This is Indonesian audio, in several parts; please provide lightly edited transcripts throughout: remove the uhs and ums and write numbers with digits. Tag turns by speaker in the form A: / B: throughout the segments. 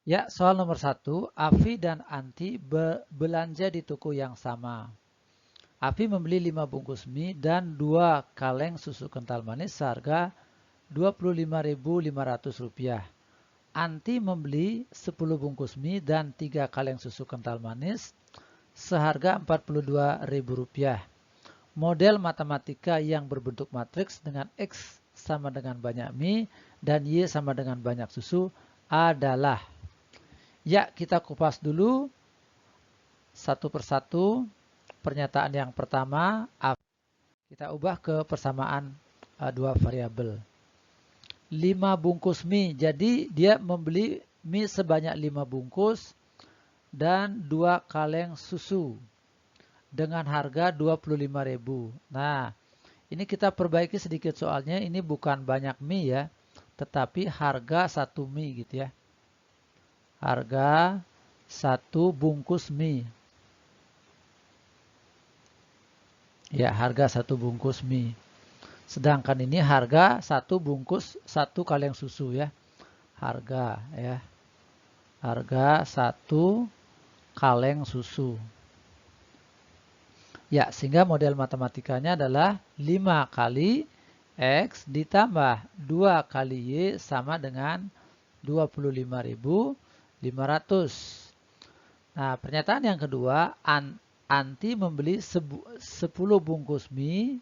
A: Ya, soal nomor 1. Afi dan Anti belanja di toko yang sama. Afi membeli 5 bungkus mie dan 2 kaleng susu kental manis seharga Rp25.500. Anti membeli 10 bungkus mie dan 3 kaleng susu kental manis seharga Rp42.000. Model matematika yang berbentuk matriks dengan X sama dengan banyak mie dan Y sama dengan banyak susu adalah. Ya, kita kupas dulu satu persatu. Pernyataan yang pertama, kita ubah ke persamaan dua variabel. 5 bungkus mie, jadi dia membeli mie sebanyak 5 bungkus dan 2 kaleng susu dengan harga Rp25.000. Nah, ini kita perbaiki sedikit soalnya, ini bukan banyak mie ya, tetapi harga satu mie gitu ya. Harga satu bungkus mie. Ya, harga satu bungkus mie. Sedangkan ini harga satu bungkus satu kaleng susu ya. Harga ya. Harga satu kaleng susu. Ya, sehingga model matematikanya adalah 5 kali X ditambah 2 kali Y sama dengan 25.500. Nah, pernyataan yang kedua, Anti membeli 10 bungkus mie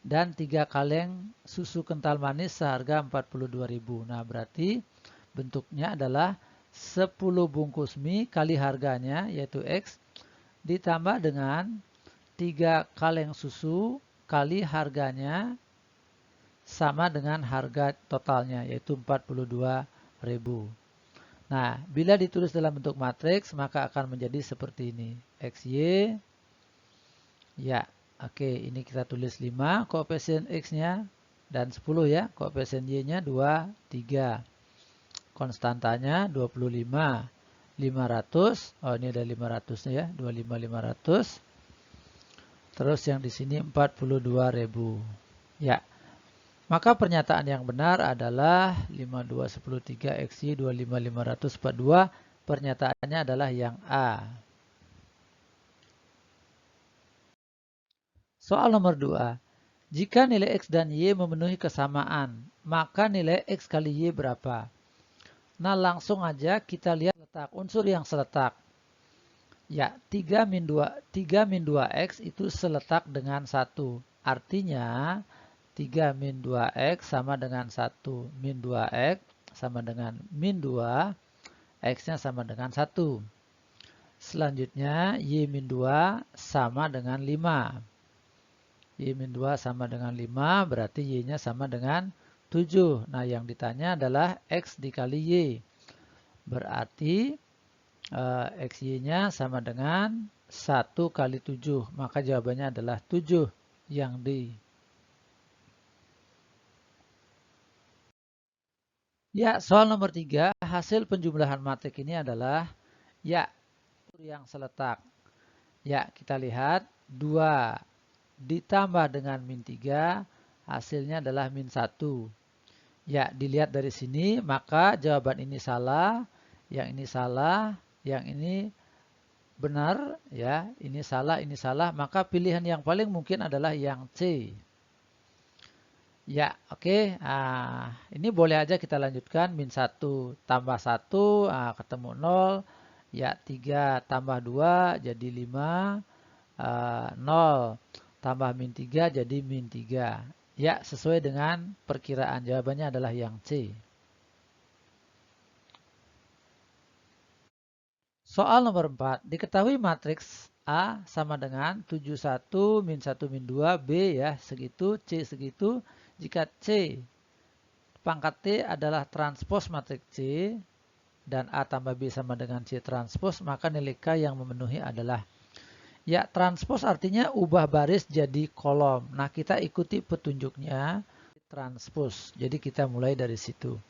A: dan 3 kaleng susu kental manis seharga Rp42.000. Nah, berarti bentuknya adalah 10 bungkus mie kali harganya yaitu X ditambah dengan 3 kaleng susu kali harganya sama dengan harga totalnya yaitu Rp42.000. Nah, bila ditulis dalam bentuk matriks maka akan menjadi seperti ini. XY. Ya, oke, ini kita tulis 5 koefisien X-nya dan 10 ya. Koefisien Y-nya 2, 3. Konstantanya 25. 500. Oh, ini ada 500-nya ya. 25, 500. Terus yang di sini 42.000. Ya. Maka pernyataan yang benar adalah 52, 10, 3, XY 25, 542. Pernyataannya adalah yang A. Soal nomor 2. Jika nilai X dan Y memenuhi kesamaan, maka nilai X kali Y berapa? Nah, langsung aja kita lihat letak unsur yang seletak. Ya, 3 min 2X itu seletak dengan 1. Artinya, 3 min 2X sama dengan 1. Min 2X sama dengan min 2. X-nya sama dengan 1. Selanjutnya, Y min 2 sama dengan 5. Y min 2 sama dengan 5, berarti Y-nya sama dengan 7. Nah, yang ditanya adalah X dikali Y. Berarti XY-nya sama dengan 1 kali 7. Maka jawabannya adalah 7 yang D. Ya, soal nomor 3. Hasil penjumlahan matrik ini adalah, ya, yang seletak. Ya, kita lihat 2 ditambah dengan min 3, hasilnya adalah min 1. Ya, dilihat dari sini, maka jawaban ini salah, yang ini salah, yang ini benar, ya, ini salah, maka pilihan yang paling mungkin adalah yang C. Ya, oke. Ini boleh aja kita lanjutkan, min 1 tambah 1, ketemu 0. Ya, 3 tambah 2 jadi 5, 0 tambah min 3 jadi min 3. Ya, sesuai dengan perkiraan. Jawabannya adalah yang C. Soal nomor 4. Diketahui matriks A sama dengan 71 min 1 min 2 B ya segitu, C segitu. Jika C pangkat T adalah transpos matriks C dan A tambah B sama dengan C transpos, maka nilai K yang memenuhi adalah, ya, transpos artinya ubah baris jadi kolom. Nah, kita ikuti petunjuknya transpos. Jadi kita mulai dari situ.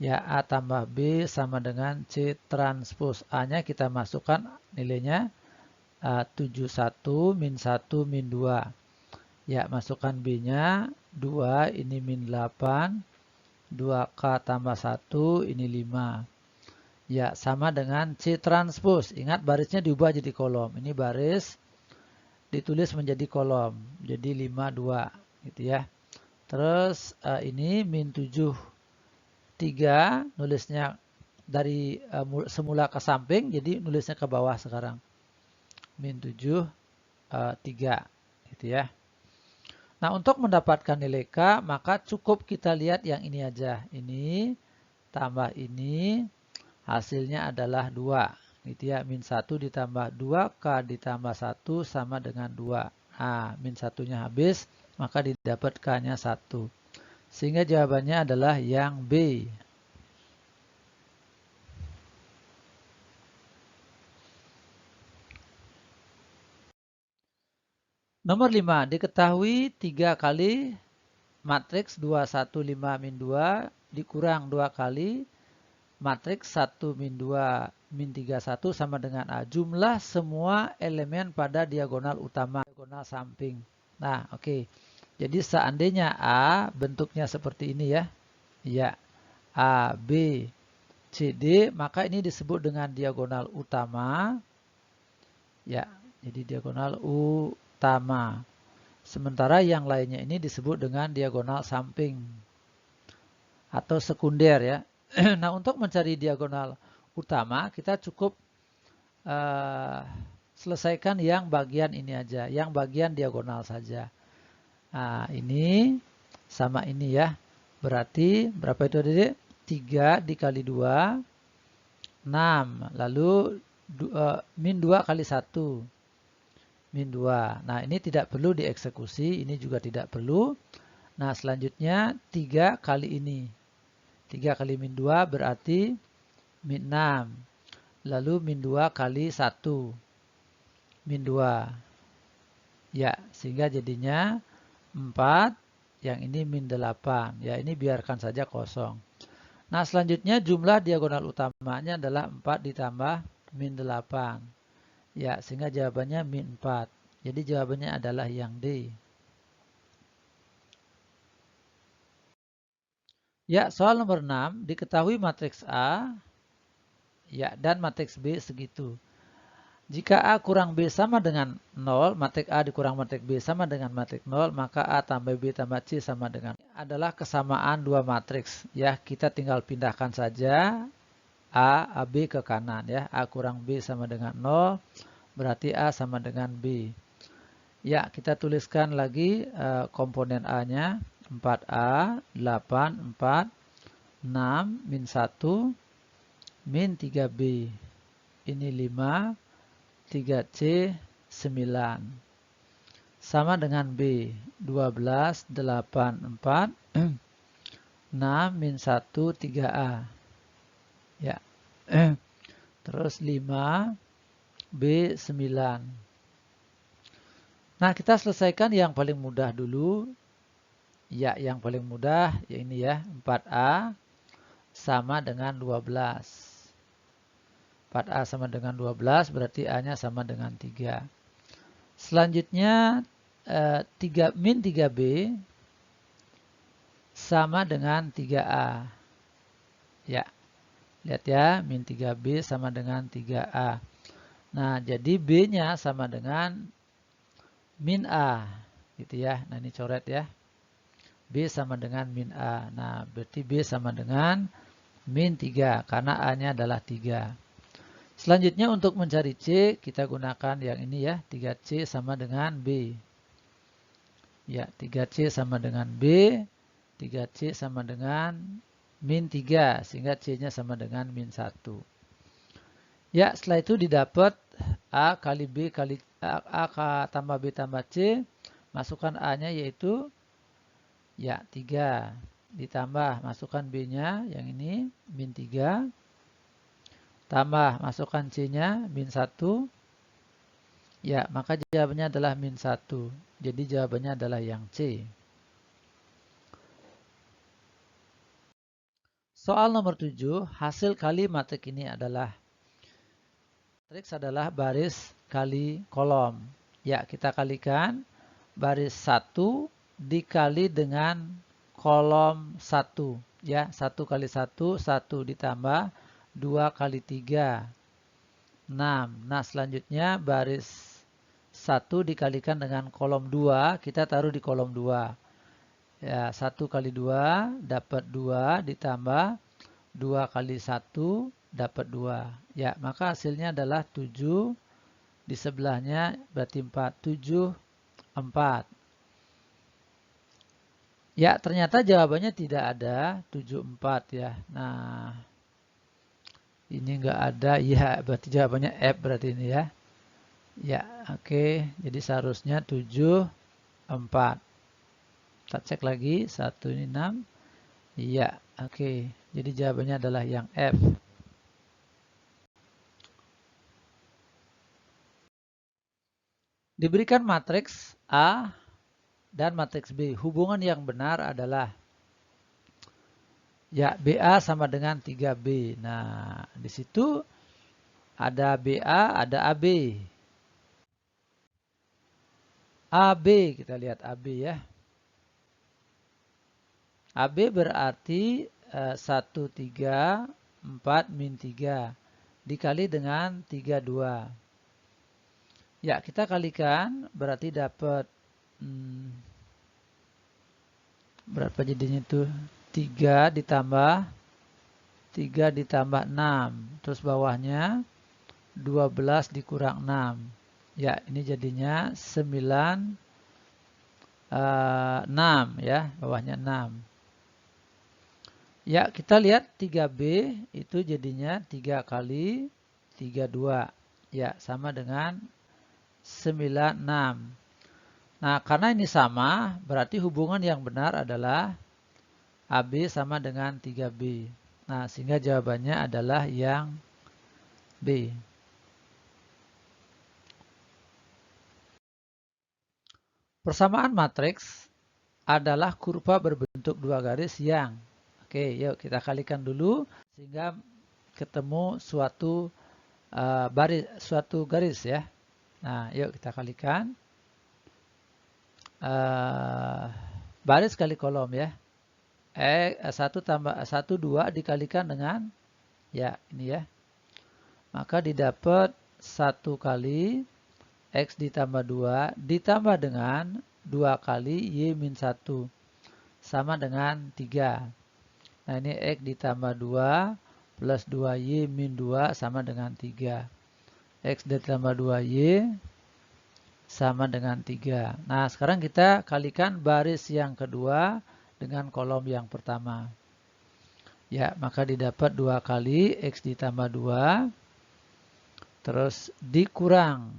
A: Ya, A tambah B sama dengan C transpos. A-nya kita masukkan nilainya 71 min 1 min 2. Ya, masukkan B-nya 2, ini min 8. 2K tambah 1, ini 5. Ya, sama dengan C transpose. Ingat barisnya diubah jadi kolom. Ini baris ditulis menjadi kolom. Jadi 5, 2 gitu ya. Terus ini min 7, 3 nulisnya dari semula ke samping, jadi nulisnya ke bawah sekarang. Min 7, 3 gitu ya. Nah, untuk mendapatkan nilai K, maka cukup kita lihat yang ini aja. Ini tambah ini, hasilnya adalah 2. Gitu ya, min 1 ditambah 2, K ditambah 1 sama dengan 2. Nah, min 1-nya habis, maka didapat K-nya 1. Sehingga jawabannya adalah yang B. Nomor 5, diketahui 3 kali matriks 2, 1, 5, min 2 dikurang 2 kali matriks 1, min 2, min 3, 1 sama dengan A. Jumlah semua elemen pada diagonal utama, diagonal samping. Nah, oke. Jadi seandainya A bentuknya seperti ini ya. Ya, A, B, C, D, maka ini disebut dengan diagonal utama. Ya, jadi diagonal utama. Sementara yang lainnya ini disebut dengan diagonal samping atau sekunder ya. Nah, untuk mencari diagonal utama, kita cukup selesaikan yang bagian ini aja, yang bagian diagonal saja. Nah, ini sama ini ya. Berarti berapa itu tadi? 3 dikali 2, 6. Lalu min 2 kali 1. Min 2. Nah, ini tidak perlu dieksekusi, ini juga tidak perlu. Nah, selanjutnya 3 kali ini. 3 kali min 2 berarti min 6. Lalu min 2 kali 1. Min 2. Ya, sehingga jadinya 4. Yang ini min 8. Ya, ini biarkan saja kosong. Nah, selanjutnya jumlah diagonal utamanya adalah 4 ditambah min 8. Ya, sehingga jawabannya min 4. Jadi jawabannya adalah yang D. Ya, soal nomor 6. Diketahui matriks A ya, dan matriks B segitu. Jika A kurang B sama dengan 0, matrik A dikurang matrik B sama dengan matrik 0, maka A tambah B tambah C sama dengan adalah kesamaan dua matriks. Ya, kita tinggal pindahkan saja A, AB ke kanan ya. A kurang B sama dengan 0, berarti A sama dengan B. Ya, kita tuliskan lagi komponen A-nya. 4A, 8, 4, 6, min 1, min 3B. Ini 5, 3C, 9. Sama dengan B. 12, 8, 4, 6, min 1, 3A. Ya. Terus 5, B, 9. Nah, kita selesaikan yang paling mudah dulu. Ya, yang paling mudah ya ini ya. 4A sama dengan 12. 4A sama dengan 12 berarti A-nya sama dengan 3. Selanjutnya min 3B sama dengan 3A. Ya, lihat ya, min 3B sama dengan 3A. Nah, jadi B-nya sama dengan min A. Gitu ya, nah ini coret ya. B sama dengan min A. Nah, berarti B sama dengan min 3 karena A-nya adalah 3. Selanjutnya untuk mencari C, kita gunakan yang ini ya. 3C sama dengan B. Ya, 3C sama dengan B. 3C sama dengan min 3. Sehingga C-nya sama dengan min 1. Ya, setelah itu didapat A kali B kali A tambah B tambah C. Masukkan A-nya yaitu ya 3. Ditambah masukkan B-nya yang ini min 3. Tambah masukkan C-nya min 1. Ya, maka jawabannya adalah min 1. Jadi jawabannya adalah yang C. Soal nomor 7, hasil kali matrik ini adalah matriks adalah baris kali kolom. Ya, kita kalikan baris 1 dikali dengan kolom 1. Ya, 1 kali 1, 1 ditambah 2 kali 3, 6. Nah, selanjutnya baris 1 dikalikan dengan kolom 2, kita taruh di kolom 2. Ya, 1 kali 2 dapat 2 ditambah 2 kali 1 dapat 2. Ya, maka hasilnya adalah 7. Di sebelahnya berarti 4. 7, 4. Ya, ternyata jawabannya tidak ada 7, 4 ya. Nah, ini enggak ada. Ya, berarti jawabannya F berarti ini ya. Ya, oke. Jadi seharusnya 7, 4. Kita cek lagi. 1 ini 6. Iya, oke. Jadi jawabannya adalah yang F. Diberikan matriks A dan matriks B. Hubungan yang benar adalah ya BA sama dengan 3B. Nah, di situ ada BA, ada AB. AB, kita lihat AB ya. AB berarti 1, 3, 4, min 3. Dikali dengan 3, 2. Ya, kita kalikan berarti dapat berapa jadinya itu? 3 ditambah 6. Terus bawahnya 12 dikurang 6. Ya, ini jadinya 9, 6 ya, bawahnya 6. Ya, kita lihat 3B itu jadinya 3 kali 3, 2. Ya, sama dengan 9, 6. Nah, karena ini sama, berarti hubungan yang benar adalah AB sama dengan 3B. Nah, sehingga jawabannya adalah yang B. Persamaan matriks adalah kurva berbentuk dua garis yang, oke, yuk kita kalikan dulu sehingga ketemu suatu garis ya. Nah, yuk kita kalikan. Baris kali kolom ya. 1 tambah 1, 2 dikalikan dengan ya ini ya. Maka didapat 1 kali X ditambah 2 ditambah dengan 2 kali Y min 1 sama dengan 3. Nah, ini X ditambah 2 plus 2Y min 2 sama dengan 3. X ditambah 2Y sama dengan 3. Nah, sekarang kita kalikan baris yang kedua dengan kolom yang pertama. Ya, maka didapat 2 kali X ditambah 2. Terus dikurang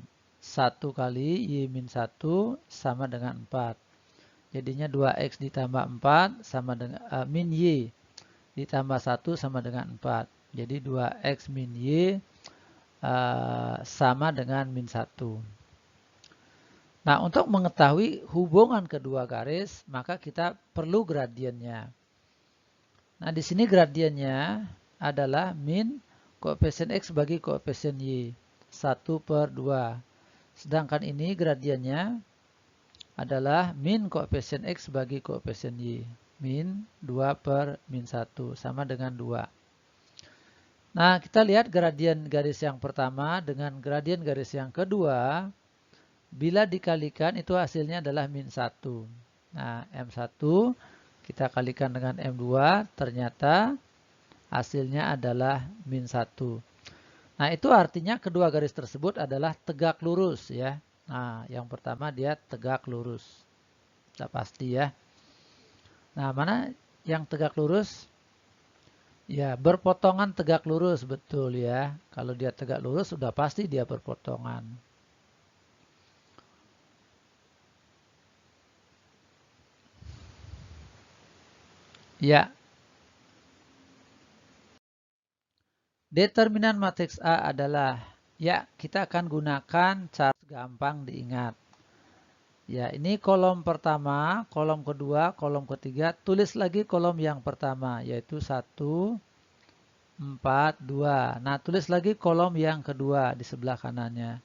A: 1 kali Y min 1 sama dengan 4. Jadinya 2X ditambah 4 sama dengan min Y ditambah 1 sama dengan 4. Jadi 2X min Y sama dengan min 1. Nah, untuk mengetahui hubungan kedua garis, maka kita perlu gradiennya. Nah, di sini gradiennya adalah min koefisien X bagi koefisien Y. 1/2. Sedangkan ini gradiennya adalah min koefisien X bagi koefisien Y. Min 2/min 1 sama dengan 2. Nah, kita lihat gradien garis yang pertama dengan gradien garis yang kedua. Bila dikalikan itu hasilnya adalah min 1. Nah, M1 kita kalikan dengan M2. Ternyata hasilnya adalah min 1. Nah, itu artinya kedua garis tersebut adalah tegak lurus ya. Nah, yang pertama dia tegak lurus. Sudah pasti ya. Nah, mana yang tegak lurus? Ya, berpotongan tegak lurus, betul ya. Kalau dia tegak lurus sudah pasti dia berpotongan. Ya. Determinan matriks A adalah, ya, kita akan gunakan cara gampang diingat. Ya, ini kolom pertama, kolom kedua, kolom ketiga. Tulis lagi kolom yang pertama, yaitu 1, 4, 2. Nah, tulis lagi kolom yang kedua di sebelah kanannya.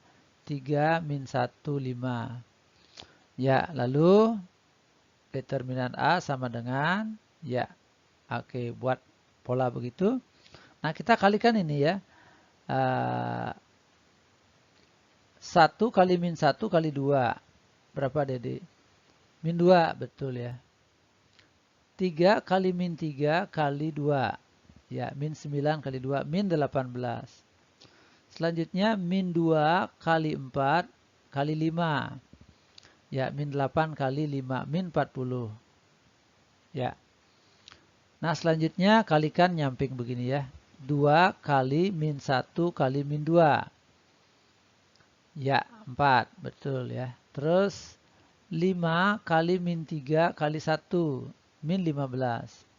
A: 3, min 1, 5. Ya, lalu determinan A sama dengan, ya, oke, buat pola begitu. Nah, kita kalikan ini ya. 1 kali min 1 kali 2. Berapa, Dede? Min 2, betul ya. 3 kali min 3 kali 2. Ya, min 9 kali 2, min 18. Selanjutnya, min 2 kali 4 kali 5. Ya, min 8 kali 5, min 40. Ya. Nah, selanjutnya kalikan nyamping begini ya. 2 kali min 1 kali min 2. Ya, 4. Betul ya. Terus 5 kali min 3 kali 1. Min 15.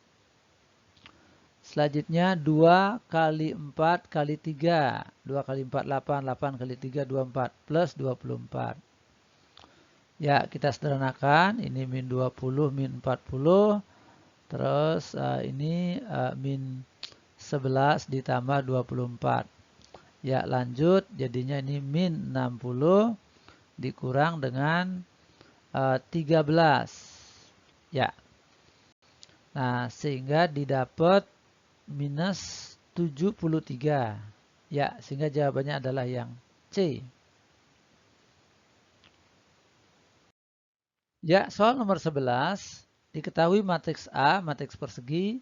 A: Selanjutnya 2 kali 4 kali 3. 2 kali 4, 8. 8 kali 3, 24. Plus 24. Ya, kita sederhanakan. Ini min 20, min 40. Terus ini min 11 ditambah 24. Ya, lanjut. Jadinya ini min 60 dikurang dengan 13. Ya. Nah, sehingga didapat minus 73. Ya, sehingga jawabannya adalah yang C. Ya, soal nomor 11. Diketahui matriks A, matriks persegi,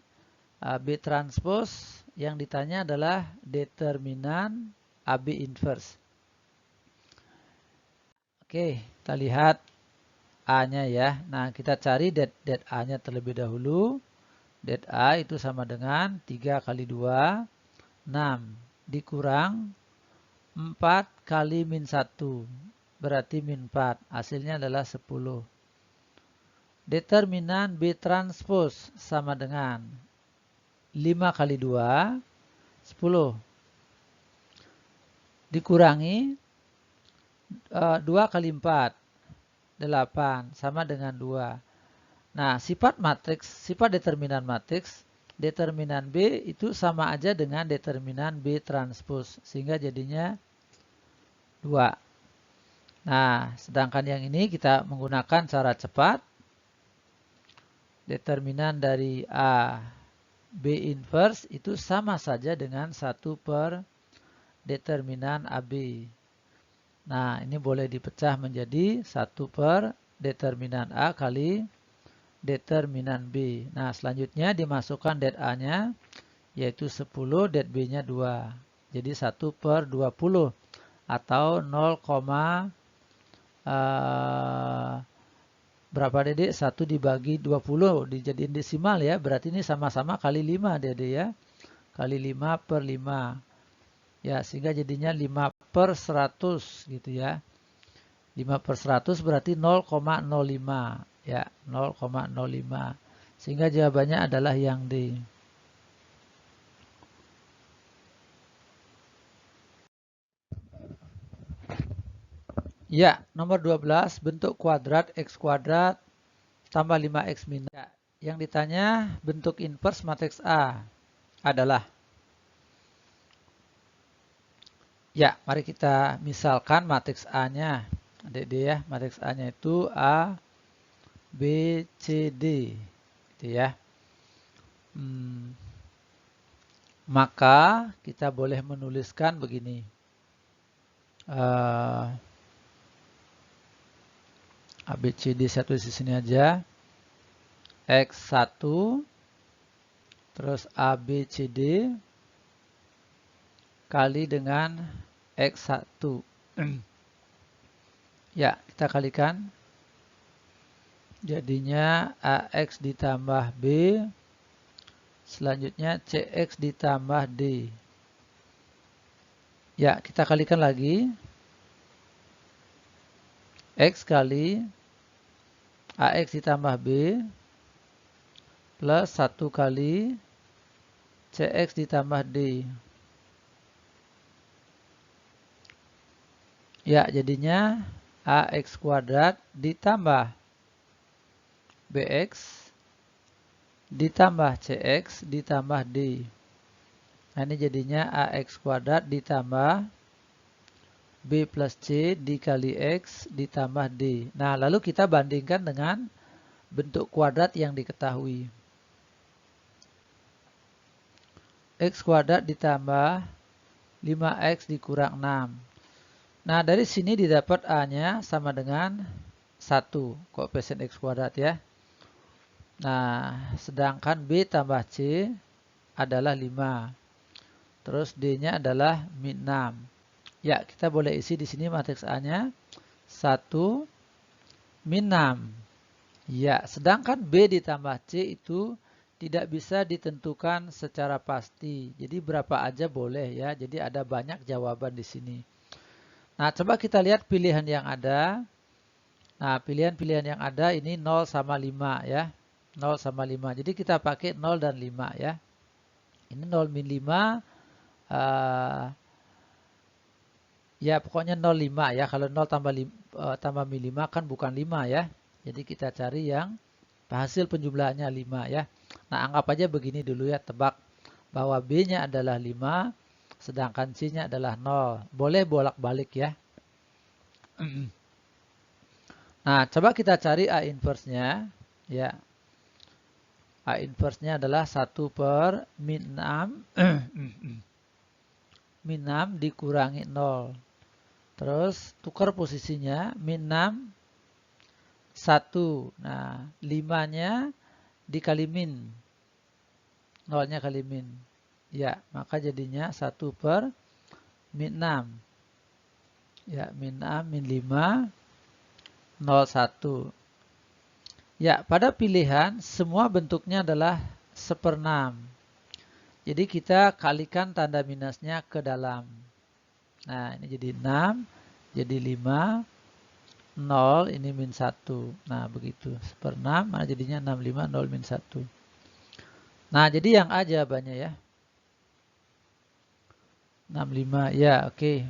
A: B transpose, yang ditanya adalah determinan AB inverse. Oke, kita lihat A-nya ya. Nah, kita cari det A-nya terlebih dahulu. Det A itu sama dengan 3 kali 2, 6. Dikurang 4 kali min 1. Berarti min 4. Hasilnya adalah 10. Determinan B transpose sama dengan 5 kali 2, 10. Dikurangi 2 kali 4, 8. Sama dengan 2. Nah, sifat matriks, sifat determinan matriks, determinan B itu sama aja dengan determinan B transpose. Sehingga jadinya 2. Nah, sedangkan yang ini kita menggunakan cara cepat. Determinan dari A, B inverse itu sama saja dengan 1 per determinan AB. Nah, ini boleh dipecah menjadi 1 per determinan A kali determinan B. Nah, selanjutnya dimasukkan det A-nya, yaitu 10, det B-nya 2. Jadi 1 per 20 atau 0, berapa Dede? 1 dibagi 20 dijadiin desimal ya. Berarti ini sama-sama kali 5 Dede ya. Kali 5 per 5. Ya, sehingga jadinya 5 per 100 gitu ya. 5 per 100 berarti 0,05. Ya, 0,05. Sehingga jawabannya adalah yang D. Ya, nomor 12, bentuk kuadrat X kuadrat tambah 5X minus. Ya, yang ditanya bentuk inverse matriks A adalah. Ya, mari kita misalkan matriks A-nya. Adik-adik ya, matriks A-nya itu A, B, C, D. Gitu ya. Maka kita boleh menuliskan begini. A, B, C, D saya tulis di sini aja. X1 terus A, B, C, D kali dengan X1. Ya, kita kalikan. Jadinya AX ditambah B. Selanjutnya CX ditambah D. Ya, kita kalikan lagi. X kali AX ditambah B plus 1 kali CX ditambah D. Ya, jadinya AX kuadrat ditambah BX ditambah CX ditambah D. Nah, ini jadinya AX kuadrat ditambah B plus C dikali X ditambah D. Nah, lalu kita bandingkan dengan bentuk kuadrat yang diketahui. X kuadrat ditambah 5X dikurang 6. Nah, dari sini didapat A-nya sama dengan 1, koefisien X kuadrat ya. Nah, sedangkan B tambah C adalah 5. Terus D-nya adalah min 6. Ya, kita boleh isi di sini matriks A-nya 1 min 6. Ya, sedangkan B ditambah C itu tidak bisa ditentukan secara pasti. Jadi berapa aja boleh ya. Jadi ada banyak jawaban di sini. Nah, coba kita lihat pilihan yang ada. Nah, pilihan-pilihan yang ada ini 0 sama 5 ya. 0 sama 5. Jadi kita pakai 0 dan 5 ya. Ini 0 min 5. Ya pokoknya 0,5 ya. Kalau 0 tambah min 5 kan bukan 5 ya. Jadi kita cari yang hasil penjumlahannya 5 ya. Nah, anggap aja begini dulu ya, tebak bahwa B-nya adalah 5, sedangkan C-nya adalah 0. Boleh bolak-balik ya. Nah, coba kita cari A inverse-nya. Ya. A inverse-nya adalah 1 per min 6. Min 6 dikurangi 0. Terus tukar posisinya, min 6, 1. Nah, 5-nya dikali min. 0-nya kali min. Ya, maka jadinya 1 per min 6. Ya, min 6, min 5, 0, 1. Ya, pada pilihan semua bentuknya adalah 1/6. Jadi kita kalikan tanda minusnya ke dalam. Nah, ini jadi 6, jadi 5, 0, ini min 1. Nah, begitu. 1/6, nah jadinya 65, 0, min 1. Nah, jadi yang A jawabannya ya. 65, ya oke.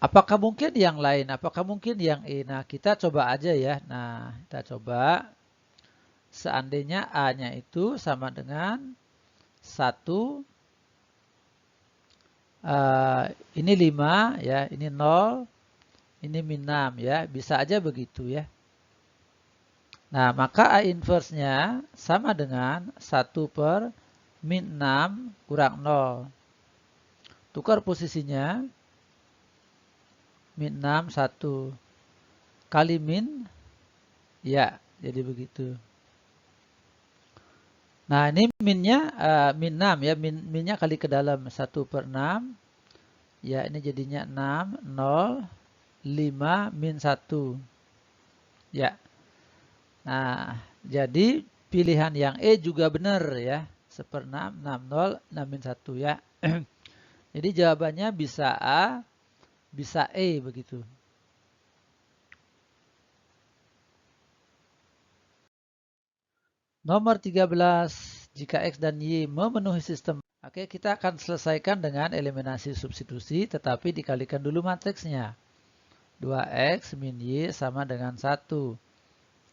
A: Apakah mungkin yang lain? Apakah mungkin yang E? Nah, kita coba aja ya. Nah, kita coba. Seandainya A-nya itu sama dengan 1. Ini 5 ya, ini 0, ini min 6 ya, bisa aja begitu ya. Nah, maka A inverse-nya sama dengan 1 per min 6 kurang 0. Tukar posisinya, min 6, 1. Kali min, ya, jadi begitu. Nah, ini minnya min 6 ya, minnya kali ke dalam 1 per 6. Ya, ini jadinya 6, 0, 5, min 1. Ya. Nah, jadi pilihan yang E juga benar ya. 1/6, 6, 0, 6, min 1 ya. Jadi jawabannya bisa A, bisa E begitu. Nomor 13, jika X dan Y memenuhi sistem. Oke, kita akan selesaikan dengan eliminasi substitusi, tetapi dikalikan dulu matriksnya. 2X min Y sama dengan 1.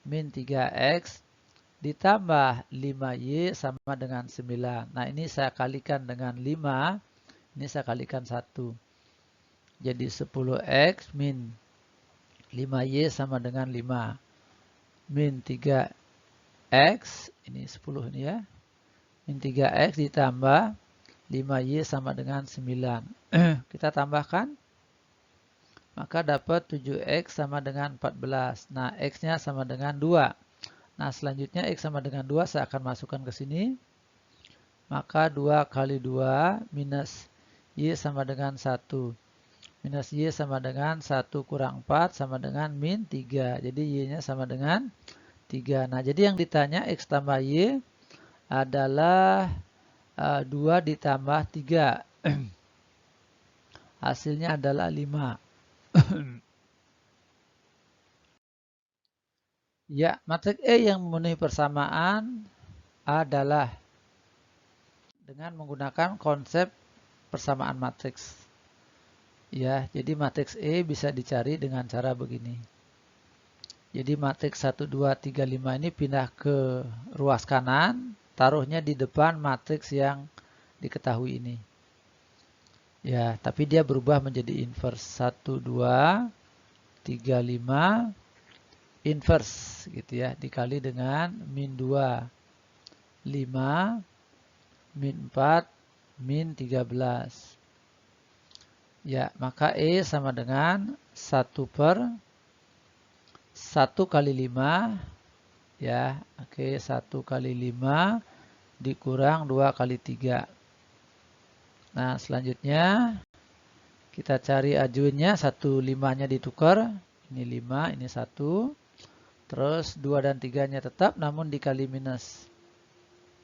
A: Min 3X ditambah 5Y sama dengan 9. Nah, ini saya kalikan dengan 5. Ini saya kalikan 1. Jadi 10X min 5Y sama dengan 5. Min 3X, ini 10 ini ya. Min 3X ditambah 5Y sama dengan 9. Kita tambahkan. Maka dapat 7X sama dengan 14. Nah, X-nya sama dengan 2. Nah, selanjutnya X sama dengan 2 saya akan masukkan ke sini. Maka 2 kali 2 minus Y sama dengan 1. Minus Y sama dengan 1 kurang 4 sama dengan min 3. Jadi Y-nya sama dengan 3. Nah, jadi yang ditanya X tambah Y adalah 2 ditambah 3. Hasilnya adalah 5. Ya, matriks E yang memenuhi persamaan adalah dengan menggunakan konsep persamaan matriks. Ya, jadi matriks E bisa dicari dengan cara begini. Jadi matriks 1, 2, 3, 5 ini pindah ke ruas kanan, taruhnya di depan matriks yang diketahui ini. Ya, tapi dia berubah menjadi inverse 1, 2, 3, 5, inverse gitu ya, dikali dengan min 2. 5, min 4, min 13. Ya, maka E sama dengan 1 per 1 kali 5. Ya, oke, 1 kali 5 dikurang 2 kali 3. Nah, selanjutnya kita cari ajuannya, 1 5-nya ditukar. Ini 5, ini 1. Terus 2 dan 3-nya tetap namun dikali minus.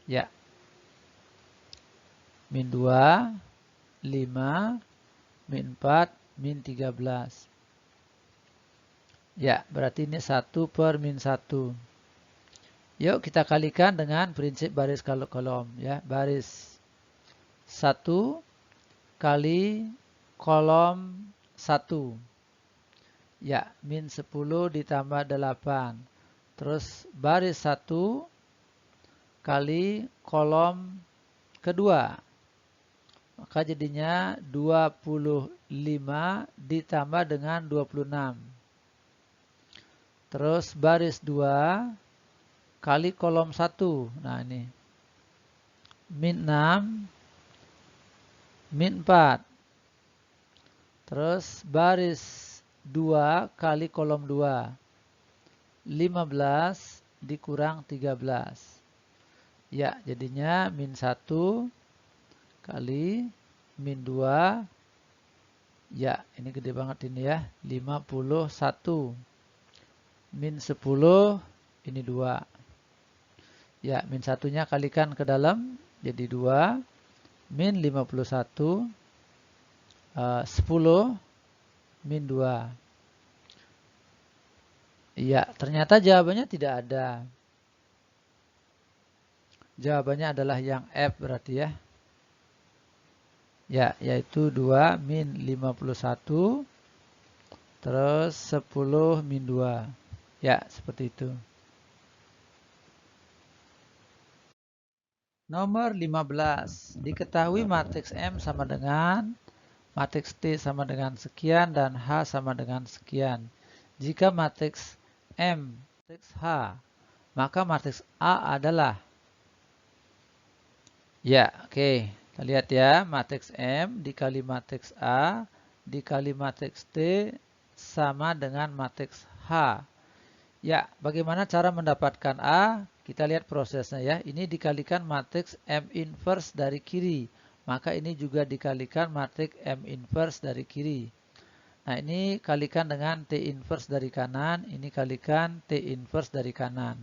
A: Ya. Min 2, 5, min 4, min 13. Ya, berarti ini 1 per min 1. Yuk kita kalikan dengan prinsip baris kolom. Ya, baris 1 kali kolom 1. Ya, min 10 ditambah 8. Terus baris 1 kali kolom kedua. Maka jadinya 25 ditambah dengan 26. Terus baris 2 kali kolom 1. Nah ini. Min 6, min 4. Terus baris 2 kali kolom 2. 15 dikurang 13. Ya, jadinya min 1 kali min 2. Ya, ini gede banget ini ya. 51. Min 10, ini 2. Ya, min 1-nya kalikan ke dalam, jadi 2. Min 51, 10, min 2. Ya, ternyata jawabannya tidak ada. Jawabannya adalah yang F berarti ya. Ya, yaitu 2 min 51 terus 10 min 2. Ya, seperti itu. Nomor 15. Diketahui matriks M sama dengan matriks T sama dengan sekian dan H sama dengan sekian. Jika matriks M matriks H, maka matriks A adalah, ya, oke. Kita lihat ya, matriks M dikali matriks A dikali matriks T sama dengan matriks H. Ya, bagaimana cara mendapatkan A? Kita lihat prosesnya ya. Ini dikalikan matriks M inverse dari kiri. Maka ini juga dikalikan matriks M inverse dari kiri. Nah, ini kalikan dengan T inverse dari kanan. Ini kalikan T inverse dari kanan.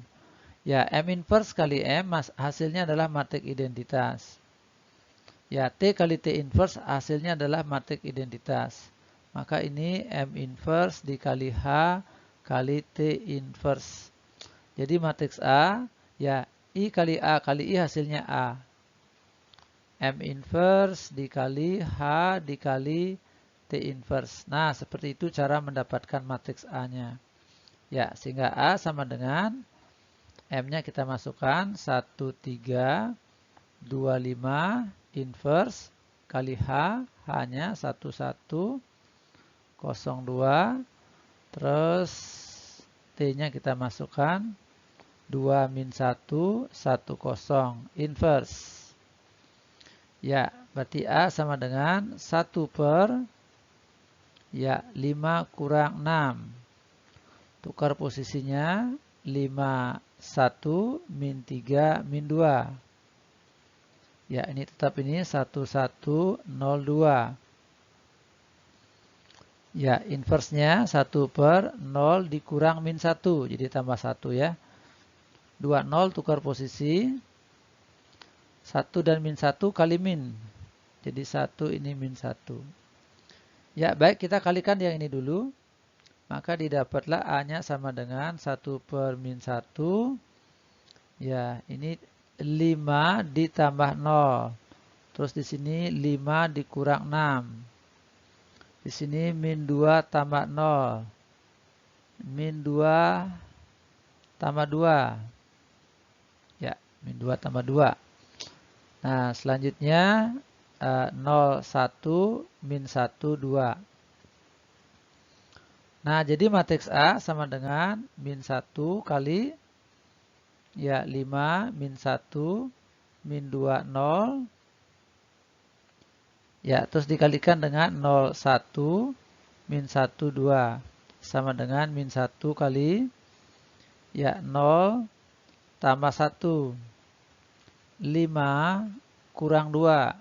A: Ya, M inverse kali M hasilnya adalah matriks identitas. Ya, T kali T inverse hasilnya adalah matriks identitas. Maka ini M inverse dikali H kali T inverse. Jadi matriks A, ya I kali A kali I hasilnya A. M inverse dikali H dikali T inverse. Nah, seperti itu cara mendapatkan matriks A-nya. Ya, sehingga A sama dengan M-nya kita masukkan 1, 3, 2, 5 inverse kali H. H-nya 1, 1, 0, 2. Terus T-nya kita masukkan 2 min 1, 1, 0 inverse. Ya, berarti A sama dengan 1 per, ya, 5 kurang 6. Tukar posisinya 5, 1, min 3, min 2. Ya, ini tetap ini 1, 1, 0, 2. Ya, inverse-nya 1 per 0 dikurang min 1. Jadi tambah 1 ya. 2, 0 tukar posisi. 1 dan min 1 kali min. Jadi 1 ini min 1. Ya, baik, kita kalikan yang ini dulu. Maka didapatlah A-nya sama dengan 1 per min 1. Ya, ini 5 ditambah 0. Terus di sini 5 dikurang 6. Di sini min 2 tambah 0. Min 2 tambah 2. Ya, min 2 tambah 2. Nah, selanjutnya 0, 1, min 1, 2. Nah, jadi matriks A sama dengan min 1 kali Ya, 5 min 1 min 2, 0. Ya, terus dikalikan dengan 0, 1 min 1, 2. Sama dengan min 1 kali, ya 0 tambah 1. 5 kurang 2.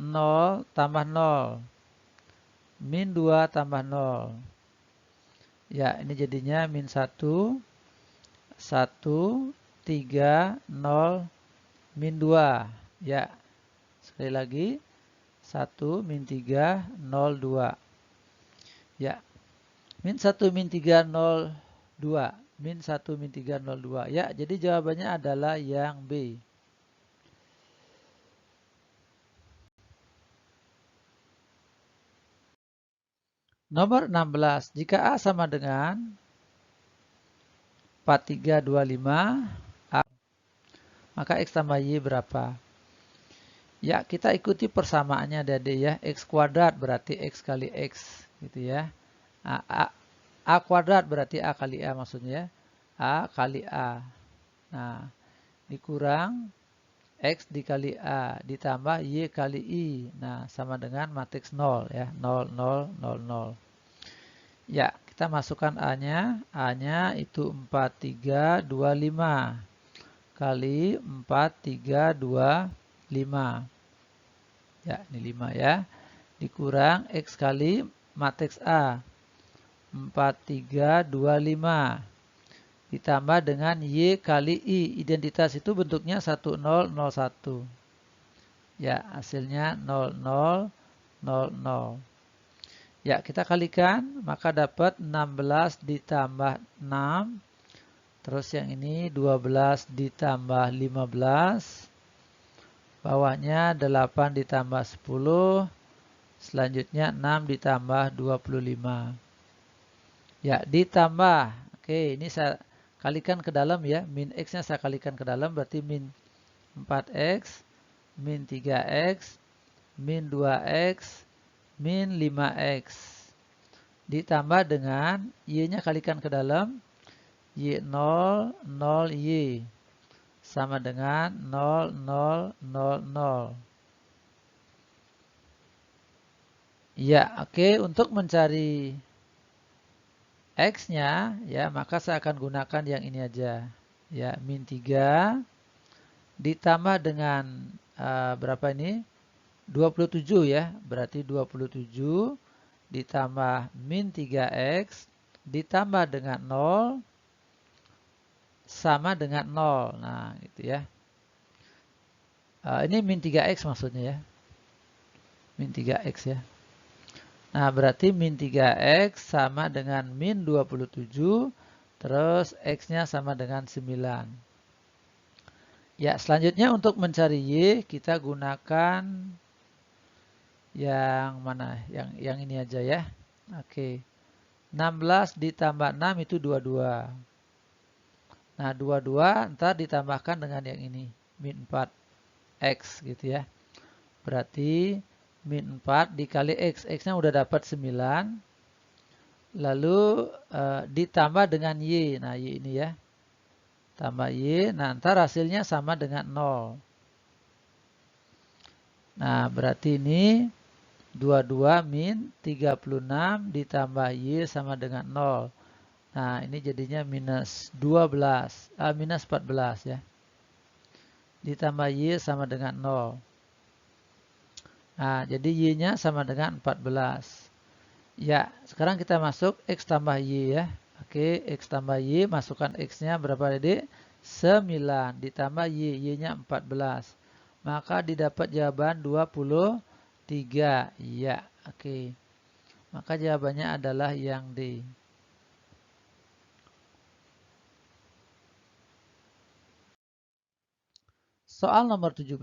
A: 0 tambah 0. Min 2 tambah 0. Ya, ini jadinya min 1, 1, 3, 0, min 2. Ya, sekali lagi. 1 min 3, 0, 2. Ya, min 1 min 3, 0, 2. Min 1 min 3, 0, 2. Ya, jadi jawabannya adalah yang B. Nomor 16. Jika A sama dengan 4325, A, maka X tambah Y berapa? Ya, kita ikuti persamaannya Dede ya. X kuadrat berarti X kali X. Gitu ya. A kuadrat berarti A kali A maksudnya. A kali A. Nah, dikurang X dikali A ditambah Y kali I. Nah, sama dengan matriks 0 ya. 0, 0, 0, 0. Ya, kita masukkan A-nya. A-nya itu 4325 kali 4325. Ya, ini 5 ya. Dikurang X kali matriks A. 4325. Ditambah dengan Y kali I. Identitas itu bentuknya 1001. Ya, hasilnya 0000. Ya, kita kalikan, maka dapat 16 ditambah 6. Terus yang ini 12 ditambah 15. Bawahnya 8 ditambah 10. Selanjutnya 6 ditambah 25. Ya, ditambah. Oke, ini saya kalikan ke dalam ya. Min X-nya saya kalikan ke dalam, berarti min 4X, min 3X, min 2X, min 5X. Ditambah dengan Y-nya kalikan ke dalam. Y0, 0Y. Sama dengan 0, 0, 0, 0. Ya, oke. Untuk mencari X-nya, ya, maka saya akan gunakan yang ini aja. Ya, min 3 ditambah dengan berapa ini? 27 ya. Berarti 27 ditambah min 3X ditambah dengan 0 sama dengan 0. Nah, gitu ya. Ini min 3X maksudnya ya. Min 3X ya. Nah, berarti min 3X sama dengan min 27. Terus X-nya sama dengan 9. Ya, selanjutnya untuk mencari Y, kita gunakan yang mana? Yang ini aja ya. Oke. 16 ditambah 6 itu 22. Nah, 22 ntar ditambahkan dengan yang ini. Min 4X gitu ya. Berarti min 4 dikali X. X-nya udah dapat 9. Lalu ditambah dengan Y. Nah, Y ini ya. Tambah Y. Nah, ntar hasilnya sama dengan 0. Nah, berarti ini 22 min 36 ditambah Y sama dengan 0. Nah, ini jadinya minus 12. Minus 14 ya. Ditambah Y sama dengan 0. Nah, jadi Y-nya sama dengan 14. Ya, sekarang kita masuk X tambah Y ya. Oke, X tambah Y, masukkan X-nya berapa adik? 9 ditambah Y, Y-nya 14. Maka didapat jawaban 23. Ya, oke. Maka jawabannya adalah yang D. Soal nomor 17,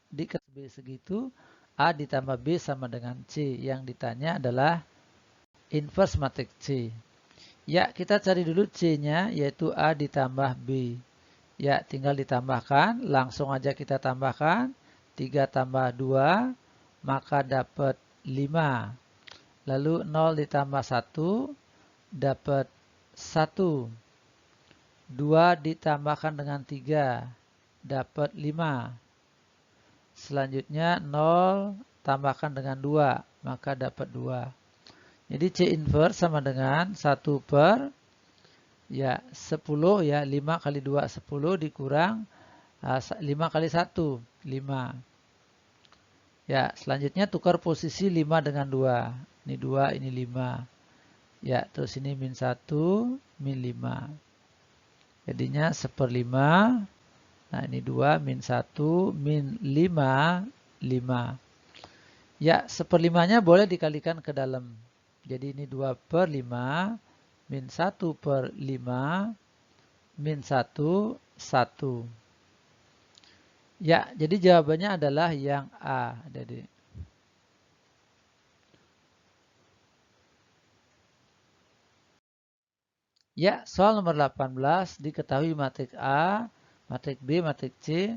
A: dikasih B segitu, A ditambah B sama dengan C. Yang ditanya adalah inverse matriks C. Ya, kita cari dulu C-nya, yaitu A ditambah B. Ya, tinggal ditambahkan. Langsung aja kita tambahkan. 3 tambah 2, maka dapat 5. Lalu 0 ditambah 1, dapat 1. 2 ditambahkan dengan 3 dapat 5. Selanjutnya 0 tambahkan dengan 2 maka dapat 2. Jadi C inverse sama dengan 1 per ya 10 ya 5 kali 2 10 dikurang 5 kali 1 5. Ya, selanjutnya tukar posisi 5 dengan 2. Ini 2, ini 5. Ya, terus ini min 1, min 5. Jadinya 1/5. Nah, ini 2, min 1, min 5, 5. Ya, 1/5-nya boleh dikalikan ke dalam. Jadi ini 2/5, min 1/5, min 1, 1. Ya, jadi jawabannya adalah yang A. Jadi ya, soal nomor 18 diketahui matrik A, matrik B, matrik C.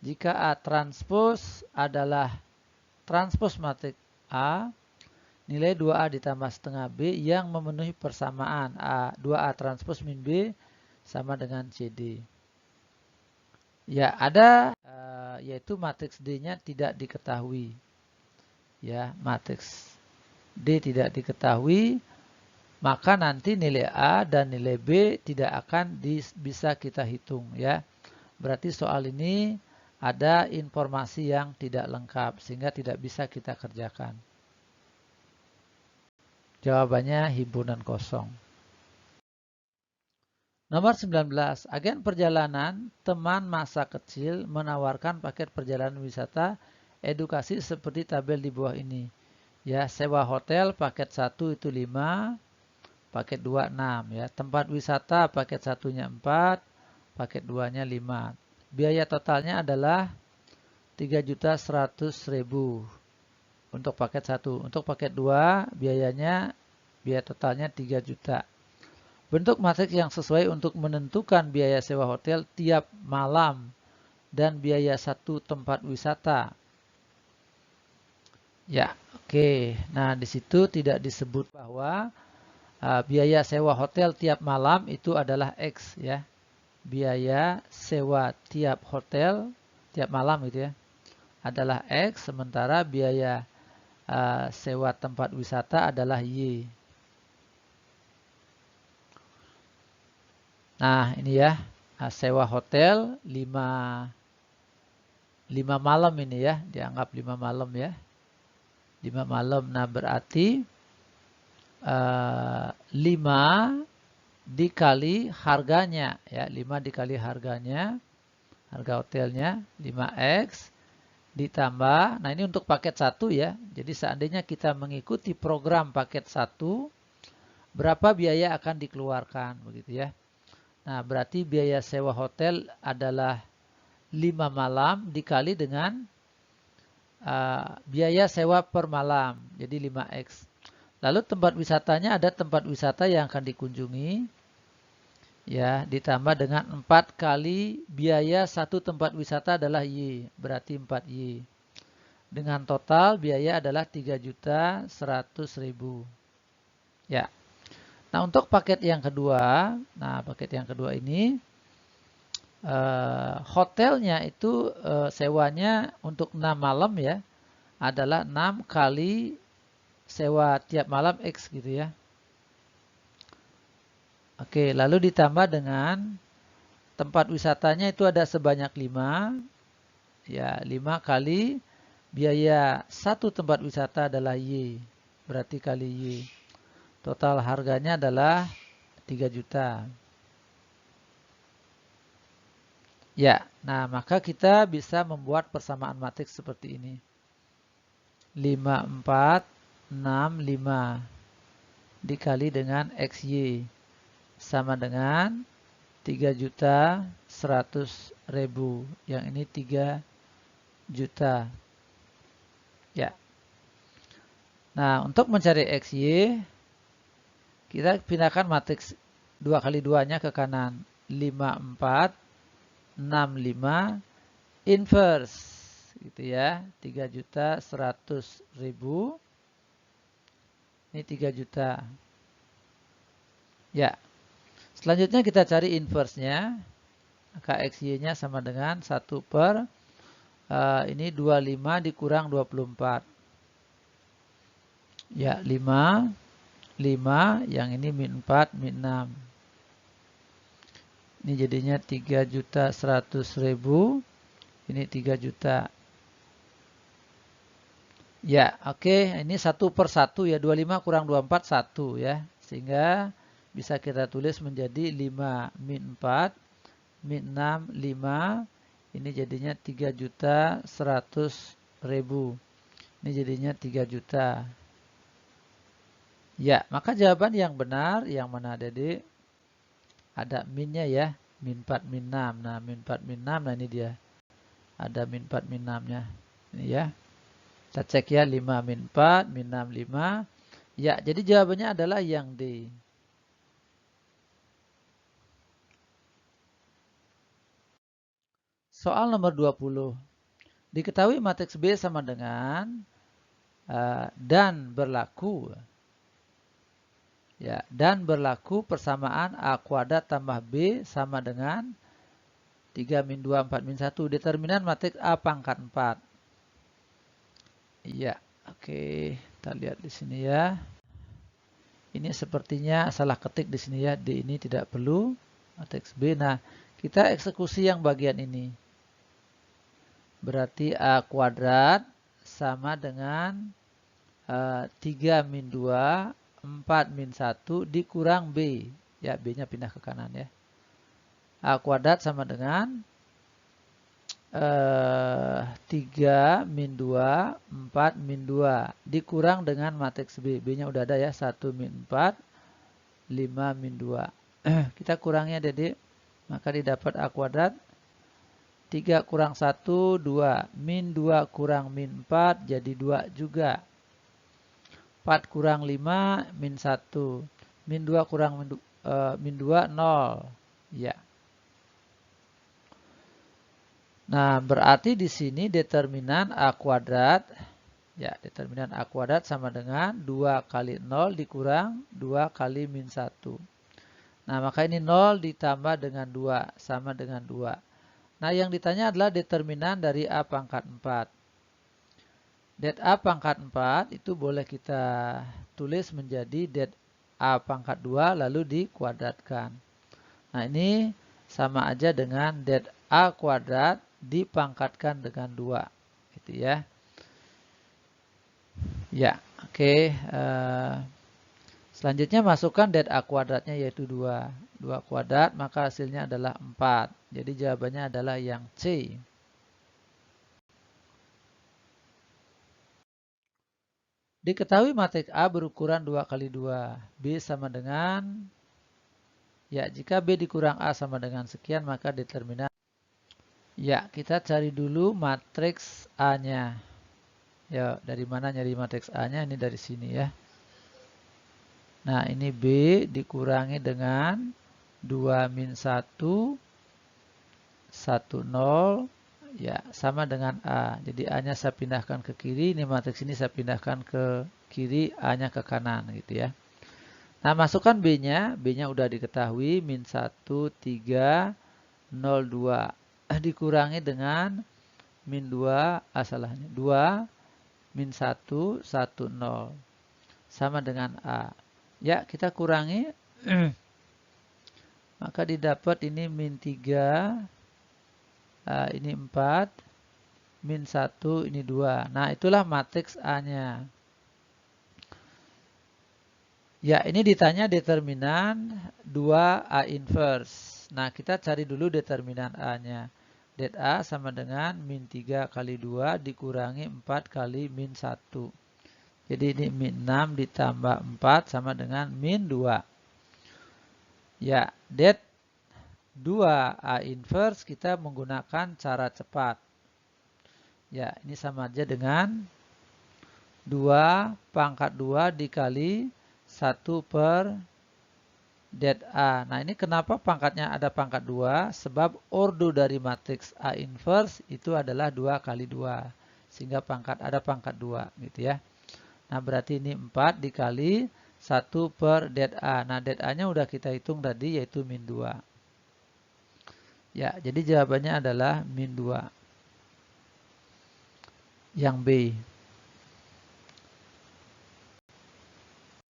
A: Jika A transpos adalah transpos matrik A, nilai 2A ditambah setengah B yang memenuhi persamaan A 2A transpos min B sama dengan CD. Ya, ada yaitu matriks D-nya tidak diketahui. Ya, matriks D tidak diketahui, maka nanti nilai A dan nilai B tidak akan bisa kita hitung ya. Berarti soal ini ada informasi yang tidak lengkap sehingga tidak bisa kita kerjakan. Jawabannya himpunan kosong. Nomor 19, agen perjalanan teman masa kecil menawarkan paket perjalanan wisata edukasi seperti tabel di bawah ini. Ya, sewa hotel paket 1 itu 5, paket 2 6 ya. Tempat wisata paket 1-nya 4, paket 2-nya 5. Biaya totalnya adalah 3.100.000 untuk paket 1. Untuk paket 2 biaya totalnya 3 juta. Bentuk matriks yang sesuai untuk menentukan biaya sewa hotel tiap malam dan biaya satu tempat wisata. Ya, oke. Nah, di situ tidak disebut bahwa biaya sewa hotel tiap malam itu adalah X ya. Biaya sewa tiap hotel tiap malam gitu ya adalah X, sementara biaya sewa tempat wisata adalah Y. Nah, ini ya, sewa hotel 5 malam ini ya, dianggap 5 malam ya. 5 malam. Nah, berarti 5 dikali harganya ya, 5 dikali harganya, harga hotelnya 5X ditambah, nah ini untuk paket 1 ya. Jadi seandainya kita mengikuti program paket 1, berapa biaya akan dikeluarkan begitu ya. Nah, berarti biaya sewa hotel adalah 5 malam dikali dengan biaya sewa per malam. Jadi 5X. Lalu tempat wisatanya ada tempat wisata yang akan dikunjungi. Ya, ditambah dengan 4 kali biaya satu tempat wisata adalah Y. Berarti 4Y. Dengan total biaya adalah 3.100.000. Ya. Nah, untuk paket yang kedua, ini hotelnya itu sewanya untuk 6 malam ya, adalah 6 kali sewa tiap malam X gitu ya. Oke, lalu ditambah dengan tempat wisatanya itu ada sebanyak 5. Ya, 5 kali biaya satu tempat wisata adalah Y. Berarti kali Y. Total harganya adalah 3 juta. Ya, nah maka kita bisa membuat persamaan matriks seperti ini. 5, 4, 6, 5 dikali dengan XY sama dengan 3.100.000. Yang ini 3 juta. Ya. Nah, untuk mencari XY, kita pindahkan matriks 2 kali 2-nya ke kanan. 5, 4, 6, 5, inverse. Gitu ya. 3.100.000. Ini 3 juta. Ya. Selanjutnya kita cari inverse-nya. Maka XY-nya sama dengan 1 per ini 25 dikurang 24. Ya, 5, yang ini min 4, min 6. Ini jadinya 3.100.000. Ini 3 juta. Ya, oke. Ini 1 per 1 ya. 25 kurang 24, 1 ya. Sehingga bisa kita tulis menjadi 5 min 4, min 6, 5. Ini jadinya 3.100.000. Ini jadinya 3 juta. Ya, maka jawaban yang benar yang mana Dede? Ada minnya ya. Min 4, min 6. Nah, min 4, min 6. Nah, ini dia. Ada min 4, min 6-nya. Ini ya. Kita cek ya. 5 min 4, min 6, 5. Ya, jadi jawabannya adalah yang D. Soal nomor 20. Diketahui matriks B sama dengan dan berlaku. Ya, dan berlaku persamaan A kuadrat tambah B sama dengan 3 min 2, 4 min 1. Determinan matriks A pangkat 4. Iya, oke. Kita lihat di sini ya. Ini sepertinya salah ketik di sini ya. D ini tidak perlu. Matriks B. Nah, kita eksekusi yang bagian ini. Berarti A kuadrat sama dengan 3 min 2, 4 min 1 dikurang B. Ya, B-nya pindah ke kanan ya. A kuadrat sama dengan 3 min 2, 4 min 2 dikurang dengan matriks B. B-nya udah ada ya. 1 min 4, 5 min 2. Kita kurangnya Dede. Maka didapat A kuadrat. 3 kurang 1, 2. Min 2 kurang min 4 jadi 2 juga. 4 kurang 5, min 1. Min 2 kurang min 2, 0. Ya. Nah, berarti di sini determinan A kuadrat. Ya, determinan A kuadrat sama dengan 2 kali 0 dikurang 2 kali min 1. Nah, maka ini 0 ditambah dengan 2 sama dengan 2. Nah, yang ditanya adalah determinan dari A pangkat 4. Det A pangkat 4 itu boleh kita tulis menjadi det A pangkat 2 lalu dikuadratkan. Nah, ini sama aja dengan det A kuadrat dipangkatkan dengan 2. Gitu ya. Ya, oke. Selanjutnya masukkan det A kuadratnya yaitu 2. 2 kuadrat maka hasilnya adalah 4. Jadi jawabannya adalah yang C. Diketahui matriks A berukuran 2 kali 2. B sama dengan, ya jika B dikurang A sama dengan sekian maka determinan. Ya, kita cari dulu matriks A-nya. Ya, dari mana nyari matriks A-nya? Ini dari sini ya. Nah, ini B dikurangi dengan 2 min 1, 1, 0. Ya, sama dengan A. Jadi A-nya saya pindahkan ke kiri. Ini matriks ini saya pindahkan ke kiri, A-nya ke kanan gitu ya. Nah, masukkan B-nya. B-nya udah diketahui. Min 1, 3, 0, 2. Dikurangi dengan min 2, salahnya 2, min 1, 1, 0. Sama dengan A. Ya, kita kurangi. Maka didapat ini min 3, ini 4, min 1, ini 2. Nah, itulah matriks A-nya. Ya, ini ditanya determinan 2A inverse. Nah, kita cari dulu determinan A-nya. Det A sama dengan min 3 kali 2 dikurangi 4 kali min 1. Jadi ini min 6 ditambah 4 sama dengan min 2. Ya, det 2A inverse kita menggunakan cara cepat. Ya, ini sama aja dengan 2 pangkat 2 dikali 1 per det A. Nah, ini kenapa pangkatnya ada pangkat 2? Sebab ordo dari matriks A inverse itu adalah 2 kali 2. Sehingga ada pangkat 2 gitu ya. Nah, berarti ini 4 dikali 1 per det A. Nah, det A-nya udah kita hitung tadi, yaitu min 2. Ya, jadi jawabannya adalah min 2. Yang B.